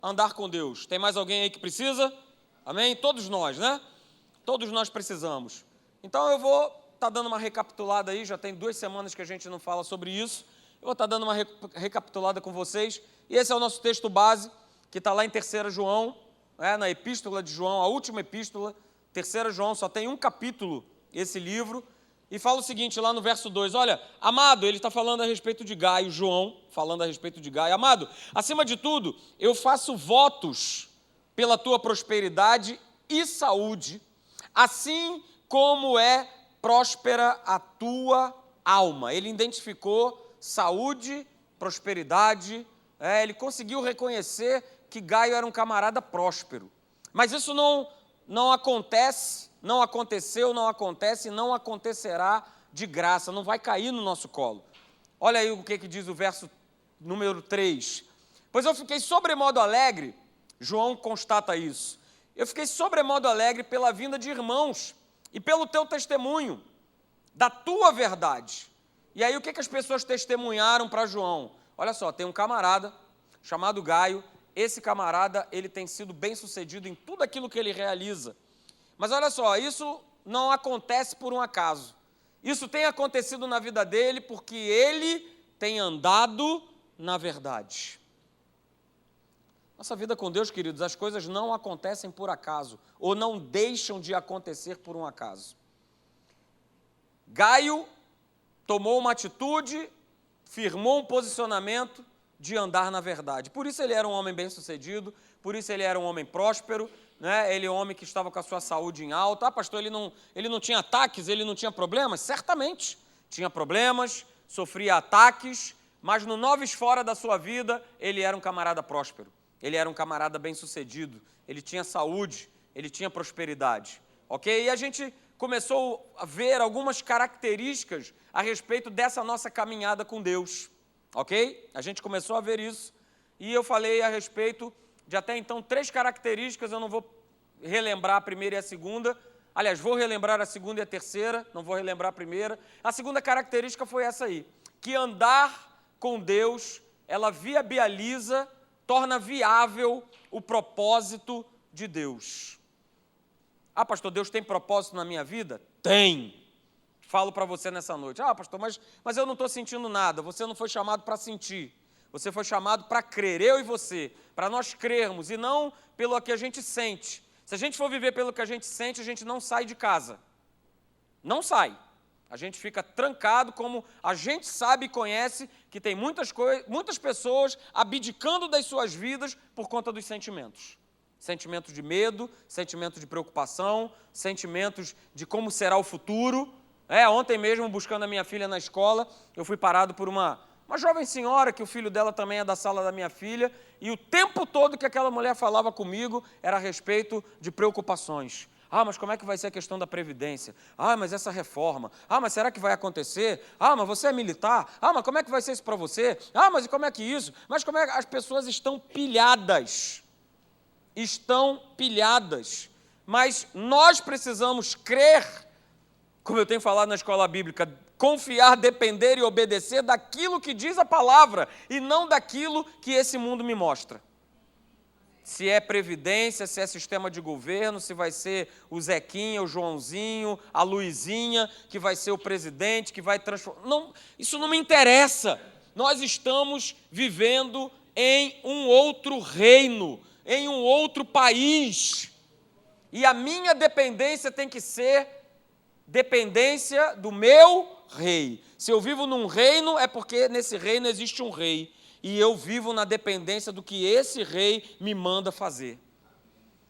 andar com Deus. Tem mais alguém aí que precisa? Amém? Todos nós, né? Todos nós precisamos. Então eu vou estar dando uma recapitulada aí, já tem 2 semanas que a gente não fala sobre isso. Eu vou estar dando uma recapitulada com vocês. E esse é o nosso texto base, que está lá em 3 João, na epístola de João, a última epístola. 3 João, só tem um capítulo esse livro. E fala o seguinte, lá no verso 2, olha, amado, ele está falando a respeito de Gaio, João, falando a respeito de Gaio. Amado, acima de tudo, eu faço votos pela tua prosperidade e saúde, assim como é próspera a tua alma. Ele identificou saúde, prosperidade, ele conseguiu reconhecer que Gaio era um camarada próspero. Mas isso não acontece, não aconteceu, não acontece e não acontecerá de graça, não vai cair no nosso colo. Olha aí o que diz o verso número 3. Pois eu fiquei sobremodo alegre, João constata isso, eu fiquei sobremodo alegre pela vinda de irmãos e pelo teu testemunho, da tua verdade. E aí o que as pessoas testemunharam para João? Olha só, tem um camarada chamado Gaio, esse camarada, ele tem sido bem-sucedido em tudo aquilo que ele realiza. Mas olha só, isso não acontece por um acaso. Isso tem acontecido na vida dele porque ele tem andado na verdade. Nossa vida com Deus, queridos, as coisas não acontecem por acaso, ou não deixam de acontecer por um acaso. Gaio tomou uma atitude, firmou um posicionamento de andar na verdade. Por isso ele era um homem bem-sucedido, por isso ele era um homem próspero, né? Ele é um homem que estava com a sua saúde em alta. Ah, pastor, ele não tinha ataques, ele não tinha problemas? Certamente tinha problemas, sofria ataques, mas no noves fora da sua vida, ele era um camarada próspero, ele era um camarada bem-sucedido, ele tinha saúde, ele tinha prosperidade, ok? E a gente começou a ver algumas características a respeito dessa nossa caminhada com Deus, ok? A gente começou a ver isso, e eu falei a respeito de até então 3 características, eu não vou relembrar a primeira e a segunda, aliás, vou relembrar a segunda e a terceira, não vou relembrar a primeira. A segunda característica foi essa aí, que andar com Deus, ela viabiliza, torna viável o propósito de Deus. Ah, pastor, Deus tem propósito na minha vida? Tem. Falo para você nessa noite. Ah, pastor, mas eu não estou sentindo nada. Você não foi chamado para sentir. Você foi chamado para crer, eu e você, para nós crermos e não pelo que a gente sente. Se a gente for viver pelo que a gente sente, a gente não sai de casa. Não sai. A gente fica trancado, como a gente sabe e conhece que tem muitas pessoas abdicando das suas vidas por conta dos sentimentos. Sentimentos de medo, sentimentos de preocupação, sentimentos de como será o futuro. Ontem mesmo, buscando a minha filha na escola, eu fui parado por uma jovem senhora, que o filho dela também é da sala da minha filha, e o tempo todo que aquela mulher falava comigo era a respeito de preocupações. Ah, mas como é que vai ser a questão da Previdência? Ah, mas essa reforma? Ah, mas será que vai acontecer? Ah, mas você é militar? Ah, mas como é que vai ser isso para você? Ah, mas como é que isso? Mas como é que... As pessoas estão pilhadas. Estão pilhadas. Mas nós precisamos crer, como eu tenho falado na escola bíblica, confiar, depender e obedecer daquilo que diz a palavra e não daquilo que esse mundo me mostra. Se é previdência, se é sistema de governo, se vai ser o Zequinha, o Joãozinho, a Luizinha, que vai ser o presidente, que vai transformar... Não, isso não me interessa. Nós estamos vivendo em um outro reino, em um outro país. E a minha dependência tem que ser dependência do meu rei. Se eu vivo num reino, é porque nesse reino existe um rei. E eu vivo na dependência do que esse rei me manda fazer.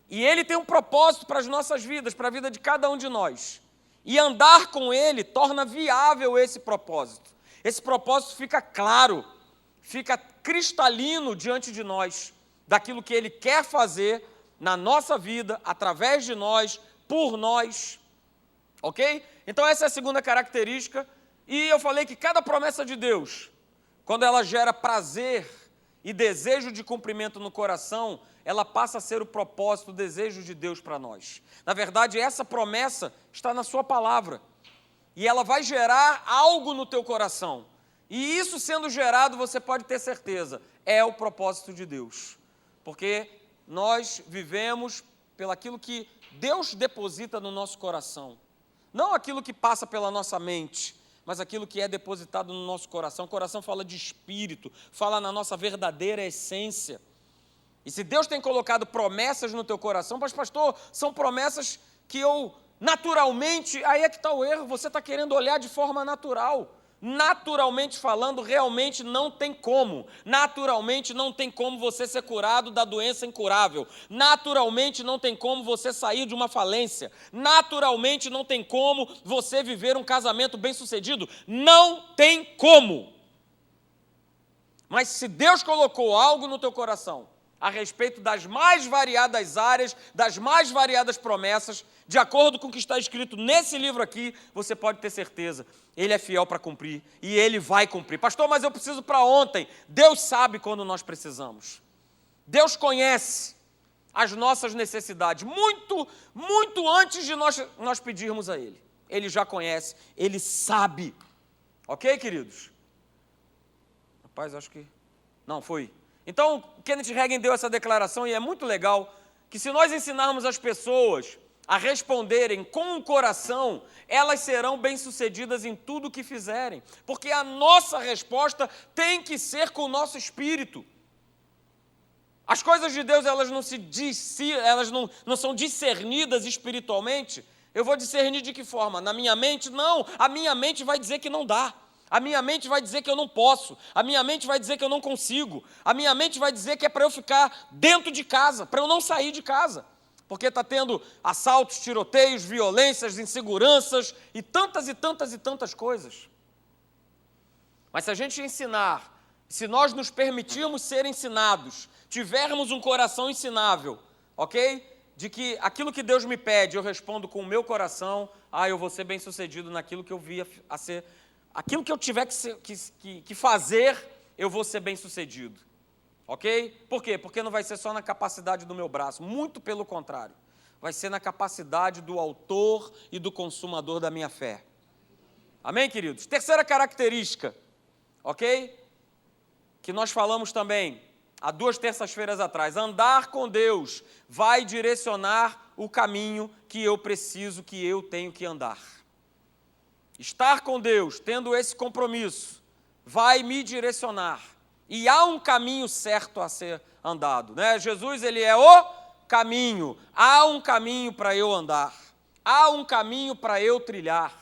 E ele tem um propósito para as nossas vidas, para a vida de cada um de nós. E andar com ele torna viável esse propósito. Esse propósito fica claro, fica cristalino diante de nós, daquilo que ele quer fazer na nossa vida, através de nós, por nós. Ok? Então essa é a segunda característica. E eu falei que cada promessa de Deus, quando ela gera prazer e desejo de cumprimento no coração, ela passa a ser o propósito, o desejo de Deus para nós. Na verdade, essa promessa está na sua palavra. E ela vai gerar algo no teu coração. E isso sendo gerado, você pode ter certeza, é o propósito de Deus. Porque nós vivemos pelaquilo que Deus deposita no nosso coração. Não aquilo que passa pela nossa mente, mas aquilo que é depositado no nosso coração. O coração fala de espírito, fala na nossa verdadeira essência. E se Deus tem colocado promessas no teu coração, mas pastor, são promessas que eu naturalmente, aí é que está o erro, você está querendo olhar de forma natural. Naturalmente falando, realmente não tem como. Naturalmente não tem como você ser curado da doença incurável. Naturalmente não tem como você sair de uma falência. Naturalmente não tem como você viver um casamento bem-sucedido. Não tem como. Mas se Deus colocou algo no teu coração a respeito das mais variadas áreas, das mais variadas promessas, de acordo com o que está escrito nesse livro aqui, você pode ter certeza, Ele é fiel para cumprir, e Ele vai cumprir. Pastor, mas eu preciso para ontem. Deus sabe quando nós precisamos. Deus conhece as nossas necessidades, muito antes de nós pedirmos a Ele. Ele já conhece, Ele sabe. Ok, queridos? Rapaz, acho que... Não, foi... Então, Kenneth Hagin deu essa declaração e é muito legal que se nós ensinarmos as pessoas a responderem com o coração, elas serão bem-sucedidas em tudo o que fizerem, porque a nossa resposta tem que ser com o nosso espírito. As coisas de Deus, elas não são discernidas espiritualmente. Eu vou discernir de que forma? Na minha mente? Não, a minha mente vai dizer que não dá. A minha mente vai dizer que eu não posso, a minha mente vai dizer que eu não consigo, a minha mente vai dizer que é para eu ficar dentro de casa, para eu não sair de casa, porque está tendo assaltos, tiroteios, violências, inseguranças e tantas coisas. Mas se a gente ensinar, se nós nos permitirmos ser ensinados, tivermos um coração ensinável, ok? De que aquilo que Deus me pede, eu respondo com o meu coração, eu vou ser bem-sucedido naquilo que eu via a ser... Aquilo que eu tiver que fazer, eu vou ser bem-sucedido. Ok? Por quê? Porque não vai ser só na capacidade do meu braço. Muito pelo contrário. Vai ser na capacidade do autor e do consumador da minha fé. Amém, queridos? Terceira característica, ok? Que nós falamos também há 2 terças-feiras atrás. Andar com Deus vai direcionar o caminho que eu tenho que andar. Estar com Deus, tendo esse compromisso, vai me direcionar. E há um caminho certo a ser andado, né? Jesus, Ele é o caminho. Há um caminho para eu andar. Há um caminho para eu trilhar.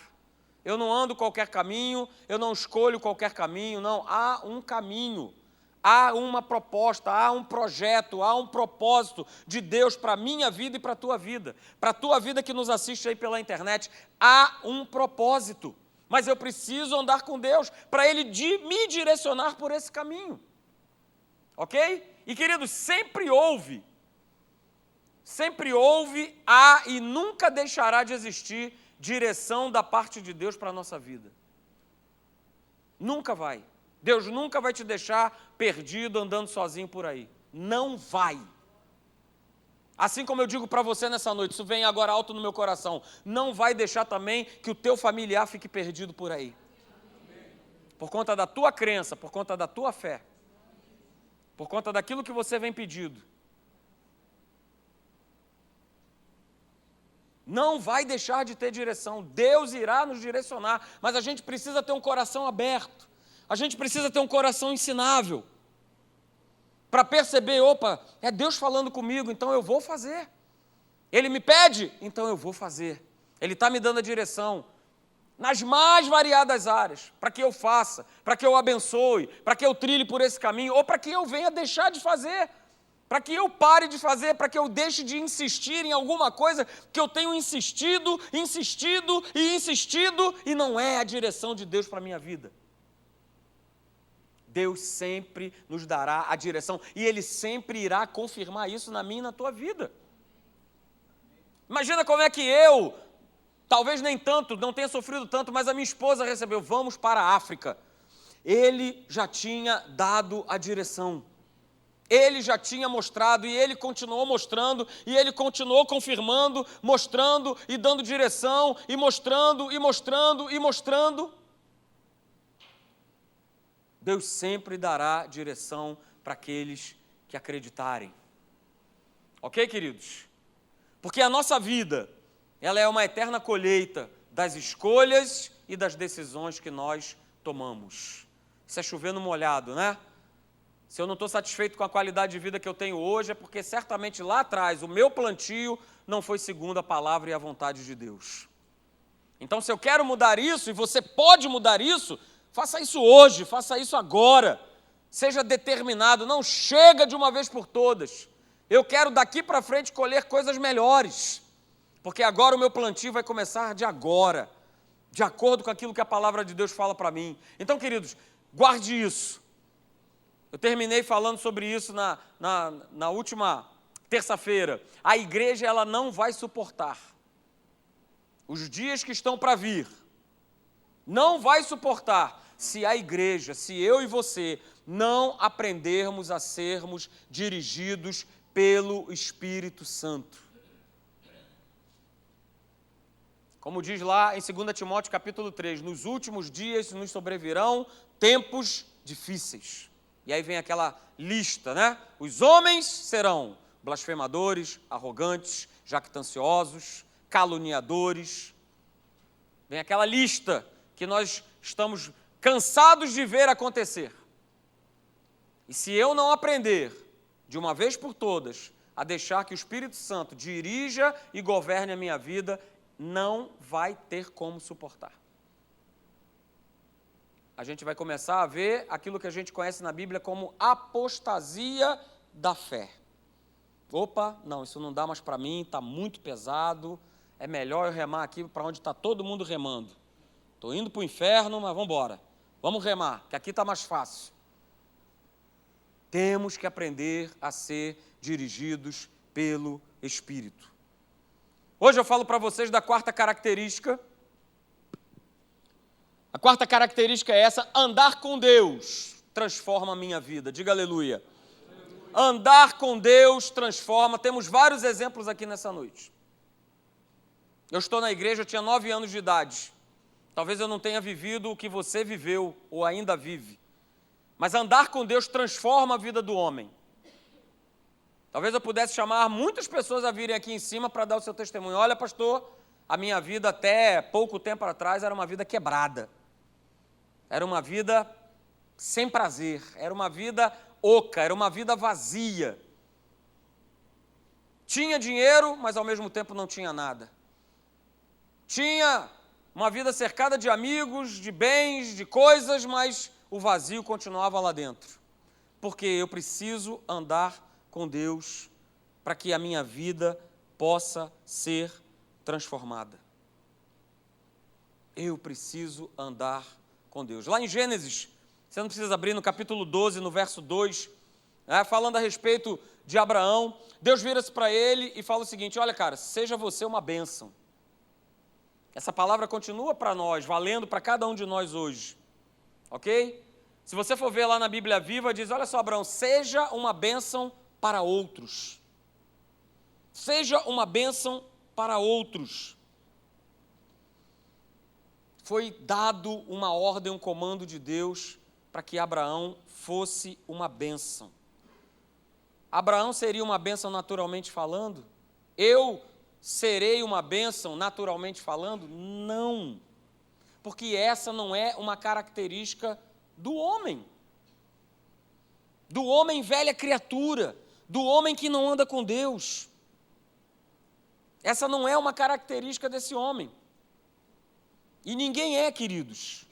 Eu não ando qualquer caminho, eu não escolho qualquer caminho, não. Há um caminho. Há uma proposta, há um projeto, há um propósito de Deus para a minha vida e para a tua vida. Para a tua vida que nos assiste aí pela internet, há um propósito. Mas eu preciso andar com Deus para Ele me direcionar por esse caminho. Ok? E, queridos, sempre houve, há e nunca deixará de existir direção da parte de Deus para a nossa vida. Nunca vai. Deus nunca vai te deixar perdido, andando sozinho por aí. Não vai. Assim como eu digo para você nessa noite, isso vem agora alto no meu coração, não vai deixar também que o teu familiar fique perdido por aí. Por conta da tua crença, por conta da tua fé, por conta daquilo que você vem pedindo. Não vai deixar de ter direção. Deus irá nos direcionar, mas a gente precisa ter um coração aberto. A gente precisa ter um coração ensinável para perceber, opa, é Deus falando comigo, então eu vou fazer. Ele me pede, então eu vou fazer. Ele está me dando a direção nas mais variadas áreas, para que eu faça, para que eu abençoe, para que eu trilhe por esse caminho, ou para que eu venha deixar de fazer, para que eu pare de fazer, para que eu deixe de insistir em alguma coisa que eu tenho insistido e não é a direção de Deus para a minha vida. Deus sempre nos dará a direção e Ele sempre irá confirmar isso na minha e na tua vida. Imagina como é que eu, talvez nem tanto, não tenha sofrido tanto, mas a minha esposa recebeu, vamos para a África. Ele já tinha dado a direção. Ele já tinha mostrado e Ele continuou mostrando e Ele continuou confirmando, mostrando e dando direção e mostrando. Deus sempre dará direção para aqueles que acreditarem. Ok, queridos? Porque a nossa vida, ela é uma eterna colheita das escolhas e das decisões que nós tomamos. Isso é chover no molhado, né? Se eu não estou satisfeito com a qualidade de vida que eu tenho hoje, é porque certamente lá atrás o meu plantio não foi segundo a palavra e a vontade de Deus. Então, se eu quero mudar isso, e você pode mudar isso, faça isso hoje, faça isso agora. Seja determinado, não chega de uma vez por todas. Eu quero daqui para frente colher coisas melhores, porque agora o meu plantio vai começar de agora, de acordo com aquilo que a palavra de Deus fala para mim. Então, queridos, guarde isso. Eu terminei falando sobre isso na última terça-feira. A igreja, ela não vai suportar os dias que estão para vir. Não vai suportar se a igreja, se eu e você não aprendermos a sermos dirigidos pelo Espírito Santo. Como diz lá em 2 Timóteo capítulo 3, nos últimos dias nos sobrevirão tempos difíceis. E aí vem aquela lista, né? Os homens serão blasfemadores, arrogantes, jactanciosos, caluniadores. Vem aquela lista que nós estamos cansados de ver acontecer. E se eu não aprender, de uma vez por todas, a deixar que o Espírito Santo dirija e governe a minha vida, não vai ter como suportar. A gente vai começar a ver aquilo que a gente conhece na Bíblia como apostasia da fé. Opa, não, isso não dá mais para mim, está muito pesado, é melhor eu remar aqui para onde está todo mundo remando. Estou indo para o inferno, mas vamos embora. Vamos remar, que aqui está mais fácil. Temos que aprender a ser dirigidos pelo Espírito. Hoje eu falo para vocês da quarta característica. A quarta característica é essa: andar com Deus transforma a minha vida. Diga aleluia. Andar com Deus transforma. Temos vários exemplos aqui nessa noite. Eu estou na igreja, eu tinha 9 anos de idade. Talvez eu não tenha vivido o que você viveu ou ainda vive. Mas andar com Deus transforma a vida do homem. Talvez eu pudesse chamar muitas pessoas a virem aqui em cima para dar o seu testemunho. Olha, pastor, a minha vida até pouco tempo atrás era uma vida quebrada. Era uma vida sem prazer, era uma vida oca, era uma vida vazia. Tinha dinheiro, mas ao mesmo tempo não tinha nada. Tinha uma vida cercada de amigos, de bens, de coisas, mas o vazio continuava lá dentro. Porque eu preciso andar com Deus para que a minha vida possa ser transformada. Eu preciso andar com Deus. Lá em Gênesis, você não precisa abrir, no capítulo 12, no verso 2, falando a respeito de Abraão, Deus vira-se para ele e fala o seguinte: olha, cara, seja você uma bênção. Essa palavra continua para nós, valendo para cada um de nós hoje. Ok? Se você for ver lá na Bíblia Viva, diz: olha só, Abraão, seja uma bênção para outros. Seja uma bênção para outros. Foi dado uma ordem, um comando de Deus para que Abraão fosse uma bênção. Abraão seria uma bênção naturalmente falando? Eu serei uma bênção naturalmente falando? Não. Porque essa não é uma característica do homem. Do homem velha criatura. Do homem que não anda com Deus. Essa não é uma característica desse homem. E ninguém é, queridos.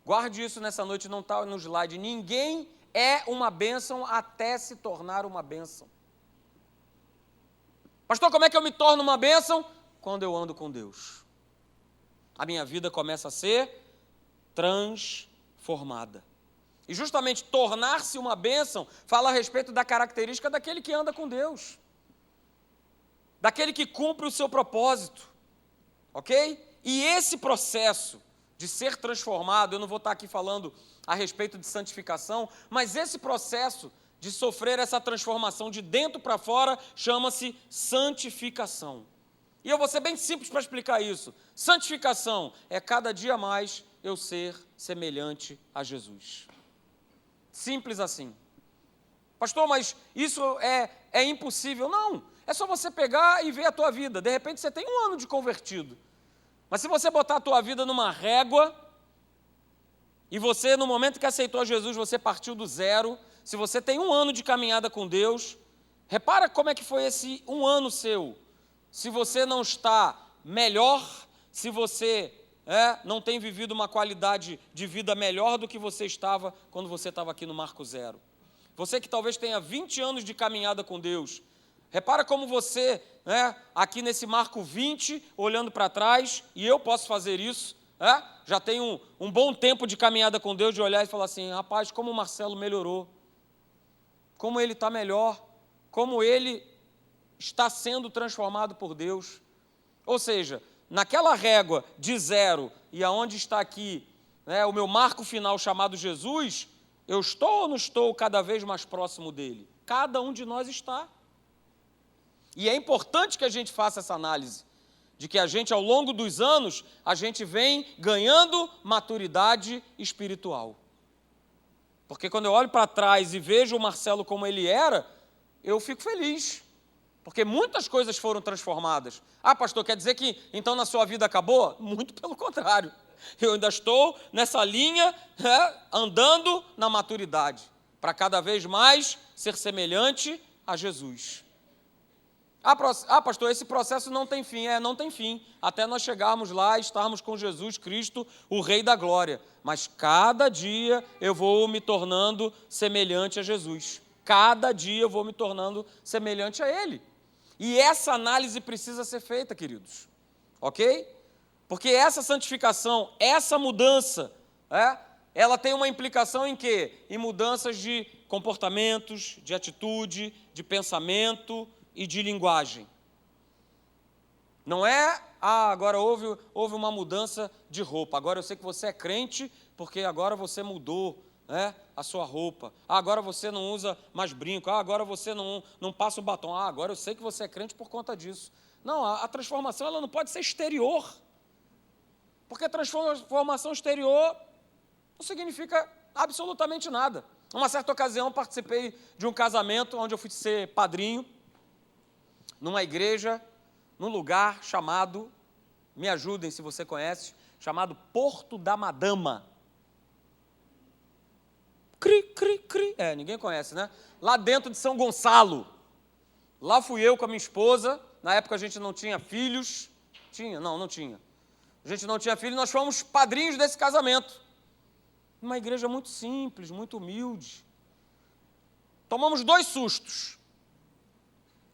Guarde isso nessa noite, não está no slide. Ninguém é uma bênção até se tornar uma bênção. Pastor, como é que eu me torno uma bênção? Quando eu ando com Deus. A minha vida começa a ser transformada. E justamente tornar-se uma bênção fala a respeito da característica daquele que anda com Deus. Daquele que cumpre o seu propósito. Ok? E esse processo de ser transformado, eu não vou estar aqui falando a respeito de santificação, mas esse processo de sofrer essa transformação de dentro para fora chama-se santificação. E eu vou ser bem simples para explicar isso. Santificação é cada dia mais eu ser semelhante a Jesus. Simples assim. Pastor, mas isso é impossível. Não, é só você pegar e ver a tua vida. De repente você tem 1 ano de convertido. Mas se você botar a tua vida numa régua, e você, no momento que aceitou Jesus, você partiu do zero, se você tem 1 ano de caminhada com Deus, repara como é que foi esse 1 ano seu. Se você não está melhor, se você não tem vivido uma qualidade de vida melhor do que você estava quando você estava aqui no Marco Zero. Você que talvez tenha 20 anos de caminhada com Deus, repara como você, aqui nesse Marco 20, olhando para trás, e eu posso fazer isso, já tenho um bom tempo de caminhada com Deus, de olhar e falar assim, rapaz, como o Marcelo melhorou, como ele está melhor, como ele está sendo transformado por Deus. Ou seja, naquela régua de zero e aonde está aqui o meu marco final chamado Jesus, eu estou ou não estou cada vez mais próximo dele? Cada um de nós está. E é importante que a gente faça essa análise, de que a gente, ao longo dos anos, a gente vem ganhando maturidade espiritual. Porque quando eu olho para trás e vejo o Marcelo como ele era, eu fico feliz, porque muitas coisas foram transformadas. Ah, pastor, quer dizer que então na sua vida acabou? Muito pelo contrário. Eu ainda estou nessa linha, andando na maturidade, para cada vez mais ser semelhante a Jesus. Ah, pastor, esse processo não tem fim. Não tem fim, até nós chegarmos lá e estarmos com Jesus Cristo, o Rei da Glória. Mas cada dia eu vou me tornando semelhante a Jesus. Cada dia eu vou me tornando semelhante a Ele. E essa análise precisa ser feita, queridos. Ok? Porque essa santificação, essa mudança, ela tem uma implicação em quê? Em mudanças de comportamentos, de atitude, de pensamento e de linguagem. Não é, agora houve uma mudança de roupa, agora eu sei que você é crente porque agora você mudou a sua roupa, agora você não usa mais brinco, agora você não passa o batom, agora eu sei que você é crente por conta disso. Não, a transformação ela não pode ser exterior, porque a transformação exterior não significa absolutamente nada. Numa certa ocasião participei de um casamento onde eu fui ser padrinho, numa igreja, num lugar chamado, me ajudem se você conhece, chamado Porto da Madama. Ninguém conhece, né? Lá dentro de São Gonçalo. Lá fui eu com a minha esposa, na época a gente não tinha filhos. Não tinha. A gente não tinha filhos, nós fomos padrinhos desse casamento. Uma igreja muito simples, muito humilde. Tomamos 2 sustos.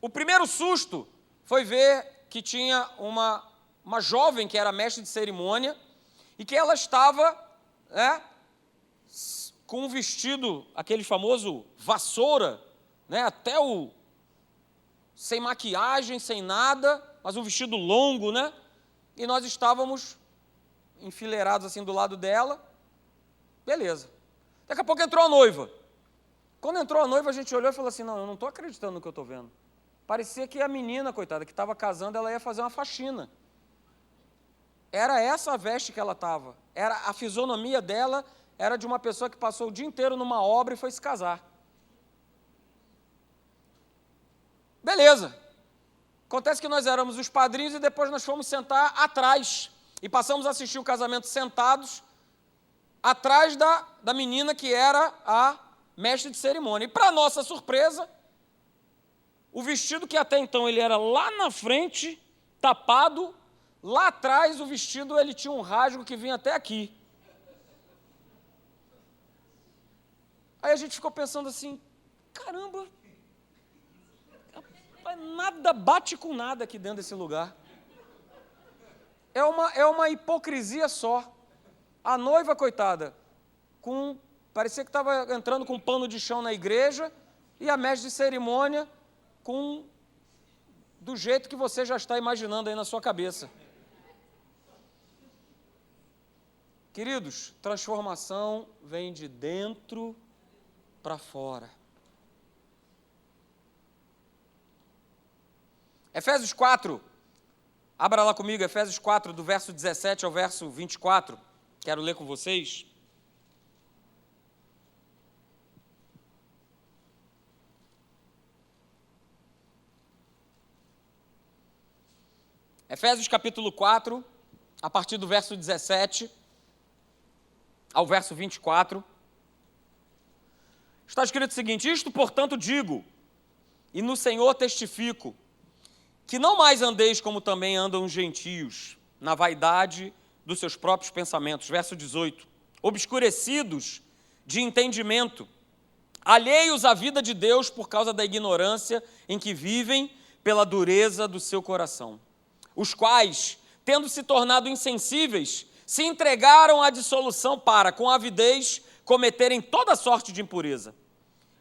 O primeiro susto foi ver que tinha uma jovem que era mestre de cerimônia e que ela estava com um vestido, aquele famoso vassoura, até sem maquiagem, sem nada, mas um vestido longo, e nós estávamos enfileirados assim do lado dela, beleza. Daqui a pouco entrou a noiva. Quando entrou a noiva, a gente olhou e falou assim, não, eu não estou acreditando no que eu estou vendo. Parecia que a menina, coitada, que estava casando, ela ia fazer uma faxina. Era essa a veste que ela estava. A fisionomia dela era de uma pessoa que passou o dia inteiro numa obra e foi se casar. Beleza. Acontece que nós éramos os padrinhos e depois nós fomos sentar atrás. E passamos a assistir o casamento sentados atrás da menina que era a mestre de cerimônia. E para nossa surpresa, o vestido que até então ele era lá na frente, tapado, lá atrás o vestido ele tinha um rasgo que vinha até aqui. Aí a gente ficou pensando assim, caramba, nada bate com nada aqui dentro desse lugar. É uma hipocrisia só. A noiva, coitada, parecia que estava entrando com um pano de chão na igreja, e a mestre de cerimônia do jeito que você já está imaginando aí na sua cabeça. Queridos, transformação vem de dentro para fora. Efésios 4, abra lá comigo, Efésios 4, do verso 17 ao verso 24, quero ler com vocês. Efésios capítulo 4, a partir do verso 17 ao verso 24, está escrito o seguinte: isto, portanto, digo, e no Senhor testifico, que não mais andeis como também andam os gentios, na vaidade dos seus próprios pensamentos. Verso 18. Obscurecidos de entendimento, alheios à vida de Deus por causa da ignorância em que vivem pela dureza do seu coração, os quais, tendo se tornado insensíveis, se entregaram à dissolução para, com avidez, cometerem toda sorte de impureza.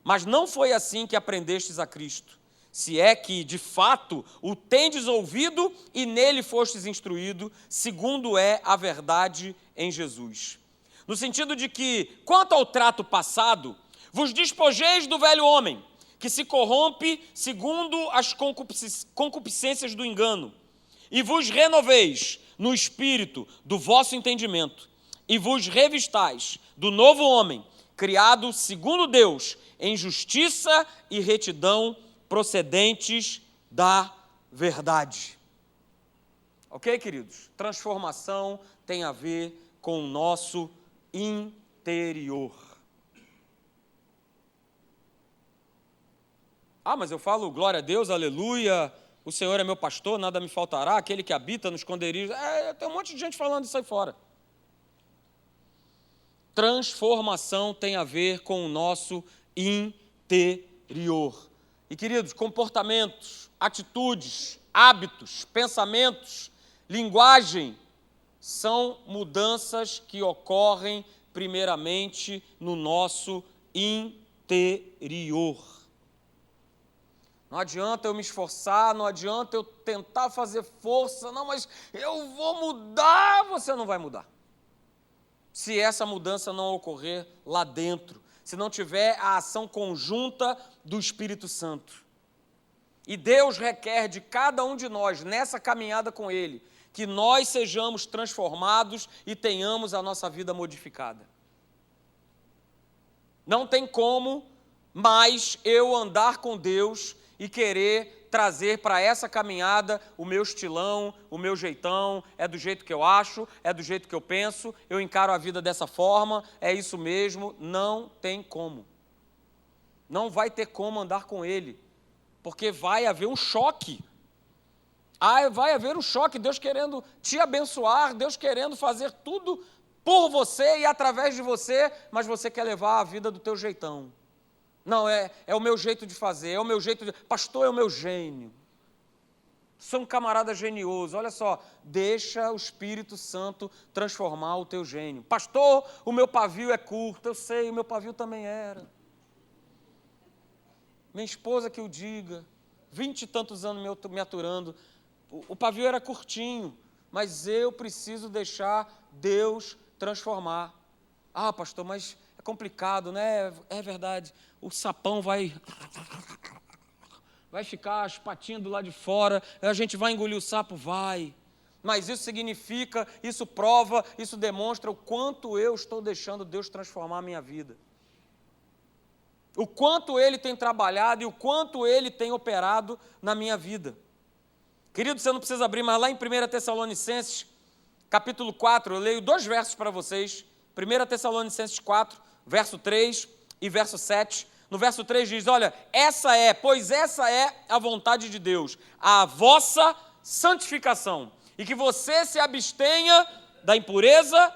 Mas não foi assim que aprendestes a Cristo, se é que, de fato, o tendes ouvido e nele fostes instruído, segundo é a verdade em Jesus. No sentido de que, quanto ao trato passado, vos despojeis do velho homem, que se corrompe segundo as concupiscências do engano, e vos renoveis no espírito do vosso entendimento, e vos revistais do novo homem, criado segundo Deus, em justiça e retidão, procedentes da verdade. Ok, queridos? Transformação tem a ver com o nosso interior. Ah, mas eu falo glória a Deus, aleluia, o Senhor é meu pastor, nada me faltará, aquele que habita no esconderijo. Tem um monte de gente falando isso aí fora. Transformação tem a ver com o nosso interior. E, queridos, comportamentos, atitudes, hábitos, pensamentos, linguagem, são mudanças que ocorrem primeiramente no nosso interior. Não adianta eu me esforçar, não adianta eu tentar fazer força, não, mas eu vou mudar, você não vai mudar. Se essa mudança não ocorrer lá dentro, se não tiver a ação conjunta do Espírito Santo. E Deus requer de cada um de nós, nessa caminhada com Ele, que nós sejamos transformados e tenhamos a nossa vida modificada. Não tem como mais eu andar com Deus e querer trazer para essa caminhada o meu estilão, o meu jeitão, é do jeito que eu acho, é do jeito que eu penso, eu encaro a vida dessa forma, é isso mesmo. Não tem como. Não vai ter como andar com Ele, porque vai haver um choque. Vai haver um choque, Deus querendo te abençoar, Deus querendo fazer tudo por você e através de você, mas você quer levar a vida do teu jeitão. Não, é o meu jeito de fazer, é o meu jeito de... Pastor, é o meu gênio. Sou um camarada genioso. Olha só, deixa o Espírito Santo transformar o teu gênio. Pastor, o meu pavio é curto. Eu sei, o meu pavio também era. Minha esposa que o diga, 20 e tantos anos me aturando, o pavio era curtinho, mas eu preciso deixar Deus transformar. Ah, pastor, mas é complicado, né? É verdade. O sapão vai ficar as patinhas do lado de fora, a gente vai engolir o sapo, vai. Mas isso significa, isso prova, isso demonstra o quanto eu estou deixando Deus transformar a minha vida. O quanto Ele tem trabalhado e o quanto Ele tem operado na minha vida. Querido, você não precisa abrir, mas lá em 1 Tessalonicenses, capítulo 4, eu leio 2 versos para vocês. 1 Tessalonicenses 4, verso 3 e verso 7. No verso 3 diz, olha, pois essa é a vontade de Deus, a vossa santificação, e que você se abstenha da impureza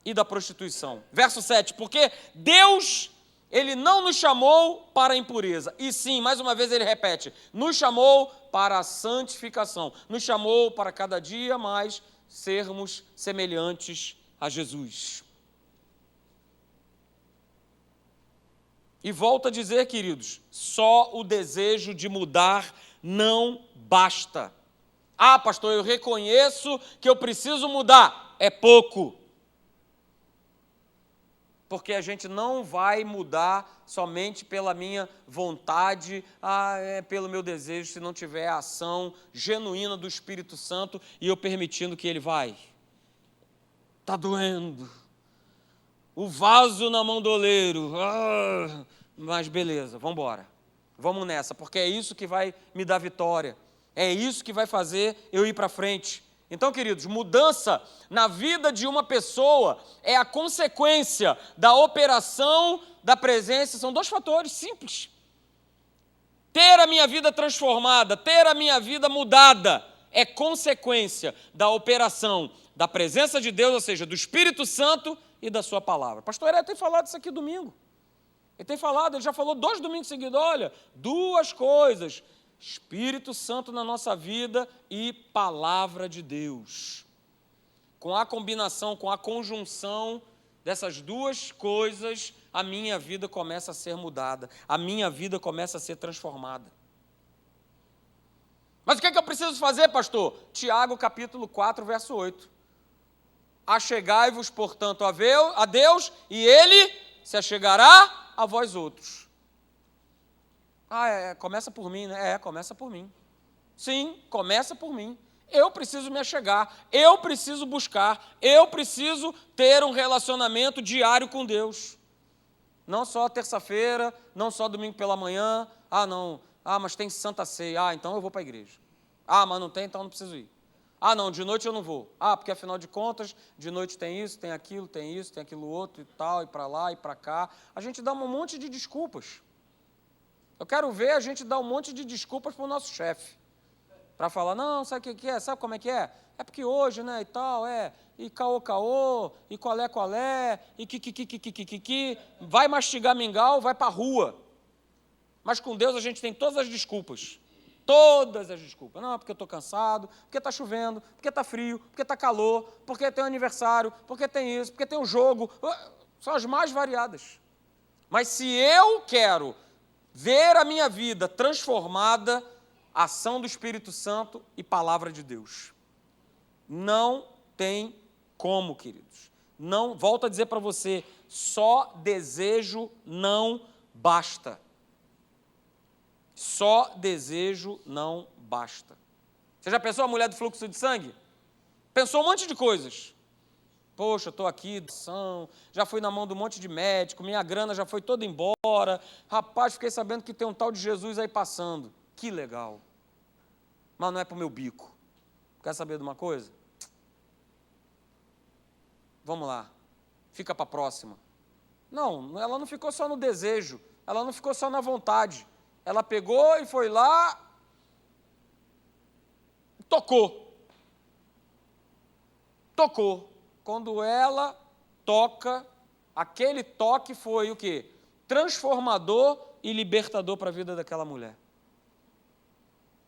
e da prostituição. Verso 7, porque Deus, Ele não nos chamou para a impureza, e sim, mais uma vez ele repete, nos chamou para a santificação, nos chamou para cada dia mais sermos semelhantes a Jesus. E volto a dizer, queridos, só o desejo de mudar não basta. Ah, pastor, eu reconheço que eu preciso mudar. É pouco. Porque a gente não vai mudar somente pela minha vontade, pelo meu desejo, se não tiver a ação genuína do Espírito Santo e eu permitindo que Ele vai. Está doendo. O vaso na mão do oleiro. Mas beleza, vamos embora. Vamos nessa, porque é isso que vai me dar vitória. É isso que vai fazer eu ir para frente. Então, queridos, mudança na vida de uma pessoa é a consequência da operação da presença. São dois fatores simples. Ter a minha vida transformada, ter a minha vida mudada, é consequência da operação da presença de Deus, ou seja, do Espírito Santo e da sua palavra. Pastor Heré tem falado isso aqui domingo. Ele já falou 2 domingos seguidos, olha, 2 coisas: Espírito Santo na nossa vida e palavra de Deus. Com a combinação, com a conjunção dessas 2 coisas, a minha vida começa a ser mudada, a minha vida começa a ser transformada. Mas o que é que eu preciso fazer, pastor? Tiago, capítulo 4, verso 8. Achegai-vos, portanto, a Deus, e Ele se achegará a vós outros. Começa por mim, né? Começa por mim. Sim, começa por mim. Eu preciso me achegar, eu preciso buscar, eu preciso ter um relacionamento diário com Deus. Não só terça-feira, não só domingo pela manhã. Mas tem Santa Ceia. Então eu vou para a igreja. Mas não tem, então não preciso ir. Não, de noite eu não vou. Porque afinal de contas, de noite tem isso, tem aquilo, tem isso, tem aquilo outro e tal, e para lá e para cá. A gente dá um monte de desculpas. Eu quero ver a gente dar um monte de desculpas para o nosso chefe. Para falar, não, sabe o que é? Sabe como é que é? É porque hoje, né, e tal, e caô, e qual é, e que, vai mastigar mingau, vai para a rua. Mas com Deus a gente tem todas as desculpas. Todas as desculpas. Não, porque eu estou cansado, porque está chovendo, porque está frio, porque está calor, porque tem um aniversário, porque tem isso, porque tem um jogo. São as mais variadas. Mas se eu quero ver a minha vida transformada, ação do Espírito Santo e palavra de Deus. Não tem como, queridos. Não, volto a dizer para você, só desejo não basta. Só desejo não basta. Você já pensou a mulher do fluxo de sangue? Pensou um monte de coisas. Poxa, estou aqui, já fui na mão de um monte de médico, minha grana já foi toda embora. Rapaz, fiquei sabendo que tem um tal de Jesus aí passando. Que legal. Mas não é para o meu bico. Quer saber de uma coisa? Vamos lá. Fica para a próxima. Não, ela não ficou só no desejo. Ela não ficou só na vontade. Ela pegou e foi lá, tocou. Quando ela toca, aquele toque foi o quê? Transformador e libertador para a vida daquela mulher.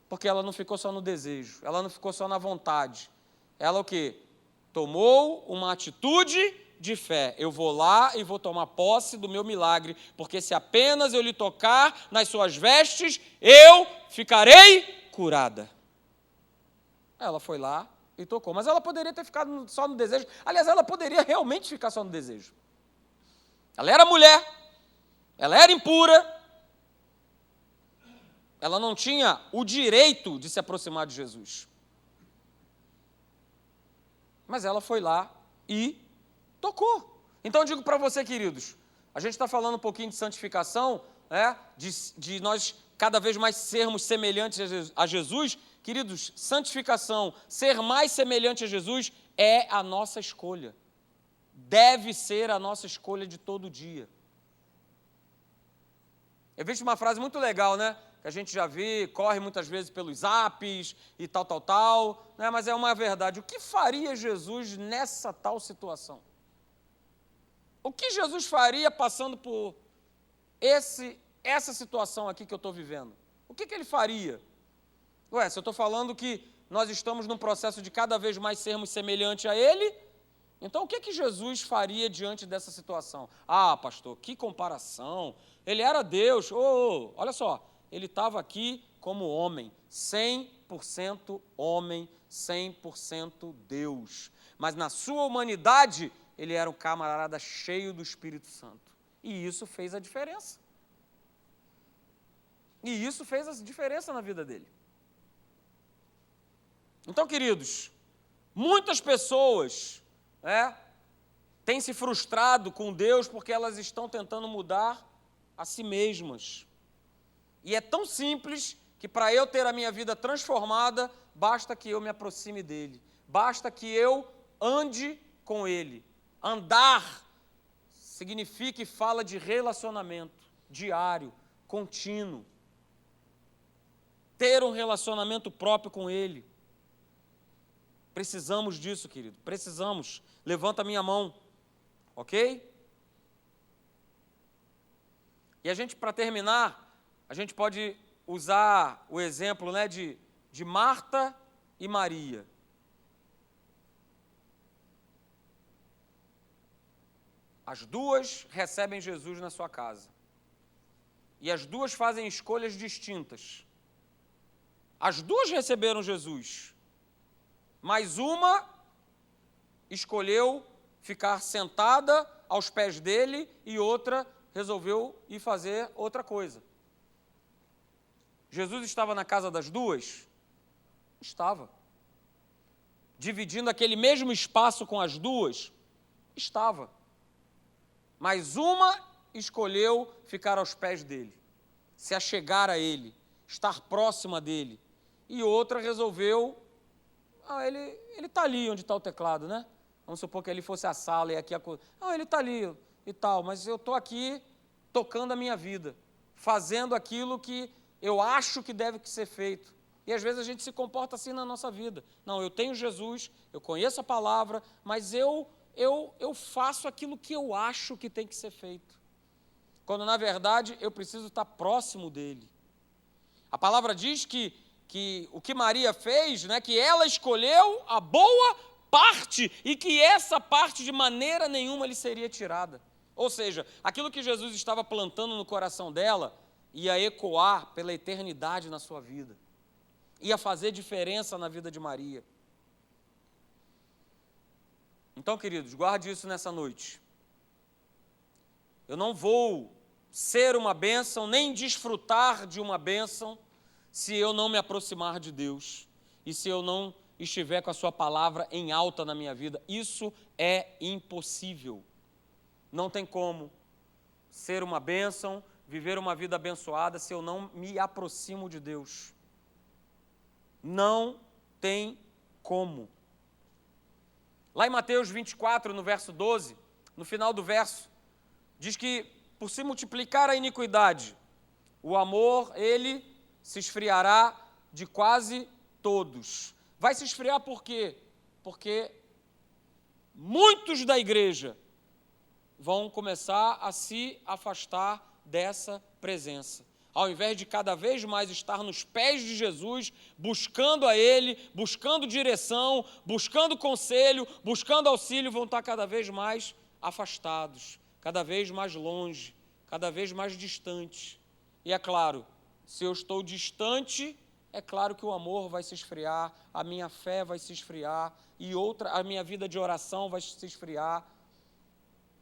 Porque ela não ficou só no desejo, ela não ficou só na vontade. Ela o quê? Tomou uma atitude de fé. Eu vou lá e vou tomar posse do meu milagre, porque se apenas eu lhe tocar nas suas vestes, eu ficarei curada. Ela foi lá e tocou, mas ela poderia ter ficado só no desejo. Aliás, ela poderia realmente ficar só no desejo. Ela era mulher, ela era impura, ela não tinha o direito de se aproximar de Jesus. Mas ela foi lá e tocou. Então eu digo para você, queridos, a gente está falando um pouquinho de santificação, de nós cada vez mais sermos semelhantes a Jesus. Queridos, santificação, ser mais semelhante a Jesus é a nossa escolha. Deve ser a nossa escolha de todo dia. Eu vi uma frase muito legal, né? Que a gente já vê, corre muitas vezes pelos apps e tal, né? Mas é uma verdade. O que faria Jesus nessa tal situação? O que Jesus faria passando por essa situação aqui que eu estou vivendo? O que ele faria? Se eu estou falando que nós estamos num processo de cada vez mais sermos semelhantes a Ele, então o que Jesus faria diante dessa situação? Pastor, que comparação! Ele era Deus, olha só, ele estava aqui como homem, 100% homem, 100% Deus. Mas na sua humanidade, ele era um camarada cheio do Espírito Santo. E isso fez a diferença. Na vida dele. Então, queridos, muitas pessoas têm se frustrado com Deus porque elas estão tentando mudar a si mesmas. E é tão simples que para eu ter a minha vida transformada, basta que eu me aproxime dele, basta que eu ande com ele. Andar significa e fala de relacionamento diário, contínuo. Ter um relacionamento próprio com ele. Precisamos disso, querido, precisamos. Levanta a minha mão, ok? E a gente, para terminar, a gente pode usar o exemplo, né, de Marta e Maria. As duas recebem Jesus na sua casa. E as duas fazem escolhas distintas. As duas receberam Jesus, mas uma escolheu ficar sentada aos pés dele e outra resolveu ir fazer outra coisa. Jesus estava na casa das duas? Estava. Dividindo aquele mesmo espaço com as duas? Estava. Mas uma escolheu ficar aos pés dele, se achegar a ele, estar próxima dele. E outra resolveu, ele está ali onde está o teclado, né? Vamos supor que ali fosse a sala e aqui a coisa. Ele está ali e tal, mas eu estou aqui tocando a minha vida, fazendo aquilo que eu acho que deve ser feito. E às vezes a gente se comporta assim na nossa vida. Não, eu tenho Jesus, eu conheço a palavra, mas eu faço aquilo que eu acho que tem que ser feito. Quando, na verdade, eu preciso estar próximo dele. A palavra diz que o que Maria fez, né, que ela escolheu a boa parte e que essa parte de maneira nenhuma lhe seria tirada. Ou seja, aquilo que Jesus estava plantando no coração dela ia ecoar pela eternidade na sua vida. Ia fazer diferença na vida de Maria. Então, queridos, guarde isso nessa noite. Eu não vou ser uma bênção, nem desfrutar de uma bênção, se eu não me aproximar de Deus e se eu não estiver com a sua palavra em alta na minha vida. Isso é impossível. Não tem como ser uma bênção, viver uma vida abençoada, se eu não me aproximo de Deus. Não tem como. Lá em Mateus 24, no verso 12, no final do verso, diz que por se multiplicar a iniquidade, o amor, ele se esfriará de quase todos. Vai se esfriar por quê? Porque muitos da igreja vão começar a se afastar dessa presença. Ao invés de cada vez mais estar nos pés de Jesus, buscando a Ele, buscando direção, buscando conselho, buscando auxílio, vão estar cada vez mais afastados, cada vez mais longe, cada vez mais distantes. E é claro, se eu estou distante, é claro que o amor vai se esfriar, a minha fé vai se esfriar, e a minha vida de oração vai se esfriar.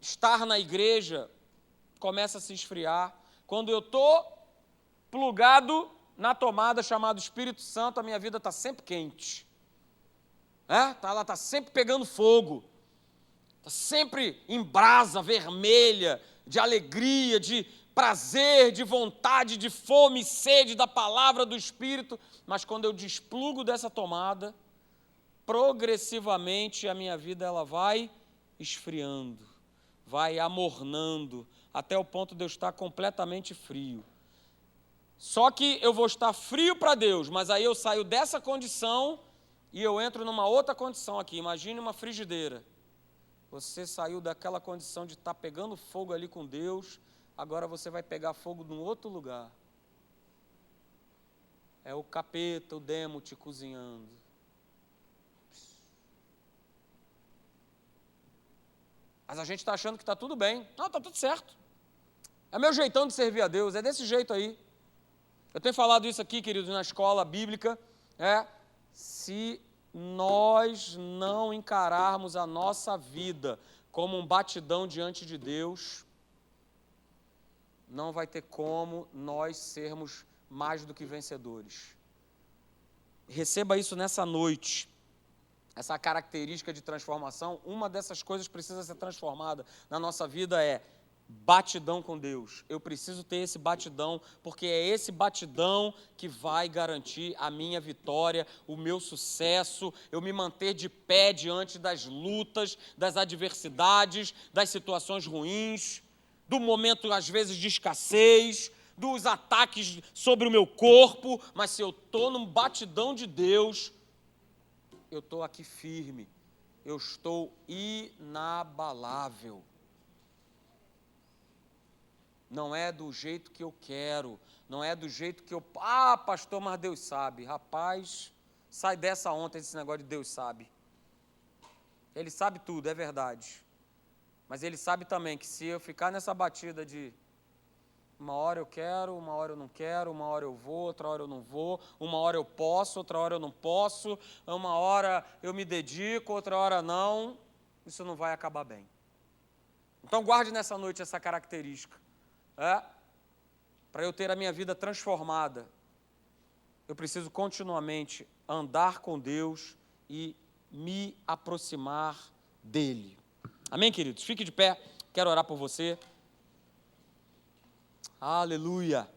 Estar na igreja começa a se esfriar. Quando eu estou plugado na tomada chamada Espírito Santo, a minha vida está sempre quente. Ela está sempre pegando fogo. Está sempre em brasa vermelha, de alegria, de prazer, de vontade, de fome e sede da palavra do Espírito. Mas quando eu desplugo dessa tomada, progressivamente a minha vida ela vai esfriando, vai amornando, até o ponto de eu estar completamente frio. Só que eu vou estar frio para Deus, mas aí eu saio dessa condição e eu entro numa outra condição aqui. Imagine uma frigideira. Você saiu daquela condição de estar pegando fogo ali com Deus, agora você vai pegar fogo num outro lugar. É o capeta, o demo te cozinhando. Mas a gente está achando que está tudo bem. Não, está tudo certo. É meu jeitão de servir a Deus, é desse jeito aí. Eu tenho falado isso aqui, queridos, na escola bíblica. Se nós não encararmos a nossa vida como um batidão diante de Deus, não vai ter como nós sermos mais do que vencedores. Receba isso nessa noite. Essa característica de transformação, uma dessas coisas precisa ser transformada na nossa vida é batidão com Deus. Eu preciso ter esse batidão, porque é esse batidão que vai garantir a minha vitória, o meu sucesso, eu me manter de pé diante das lutas, das adversidades, das situações ruins, do momento, às vezes, de escassez, dos ataques sobre o meu corpo, mas se eu estou num batidão de Deus, eu estou aqui firme, eu estou inabalável. Não é do jeito que eu quero, não é do jeito que eu... Ah, pastor, mas Deus sabe. Rapaz, sai dessa ontem desse negócio de Deus sabe. Ele sabe tudo, é verdade. Mas Ele sabe também que se eu ficar nessa batida de uma hora eu quero, uma hora eu não quero, uma hora eu vou, outra hora eu não vou, uma hora eu posso, outra hora eu não posso, uma hora eu me dedico, outra hora não, isso não vai acabar bem. Então guarde nessa noite essa característica. Para eu ter a minha vida transformada, eu preciso continuamente andar com Deus e me aproximar dEle. Amém, queridos? Fique de pé, quero orar por você. Aleluia!